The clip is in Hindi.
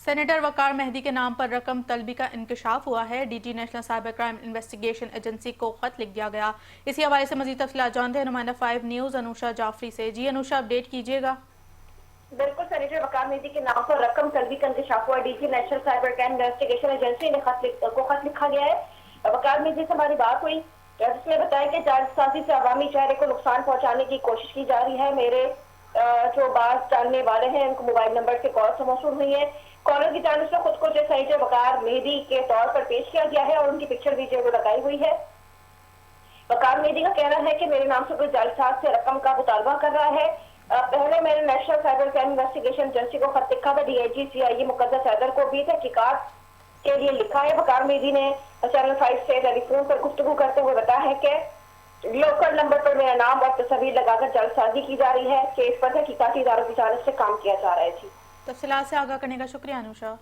सेनेटर वकार मेहदी के नाम पर रकम तलबी का इंकशाफ हुआ है। DG national cyber crime investigation agency को खत लिख दिया गया। इसी हवाले से मजीद तफसीलात जानते हैं नुमाइंदा 5 न्यूज अनुषा जाफरी से। जी अनुषा, अपडेट कीजिएगा। बिल्कुल, सेनेटर वकार मेहदी के नाम पर रकम तलबी का इंकशाफ हुआ। DG national cyber crime investigation agency ने खत लिखा गया है। वकार मेहदी से हमारी बात हुई, जिसमें बताया कि जालसाजी से अवामी चेहरे को नुकसान पहुंचाने की कोशिश की जा रही है। मेरे जो बात डालने वाले हैं उनको मोबाइल नंबर से कॉल से मौसूल हुई है। कॉलर की जानिब से खुद को जो सेनेटर वकार मेहदी के तौर पर पेश किया गया है और उनकी पिक्चर वीडियो लगाई हुई है। वकार मेहदी का कहना है कि मेरे नाम से कोई जालसाज से रकम का मुतालबा कर रहा है। पहले मैंने national cyber crime investigation agency को खत लिखा था। डीआईजी सीआईए मुकद्दस हैदर को भी तहकीकात के लिए लिखा है। वकार मेहदी ने चैनल 5 से टेलीफोन पर गुफ्तगू करते हुए बताया है कि लोकल नंबर पर मेरा नाम और तस्वीर लगाकर जालसाजी की जा रही है। केस पर तहकीकाती इदारों की जानिब से काम किया जा रहा है। जी, तफसीलात से आगाह करने का शुक्रिया अनुषा।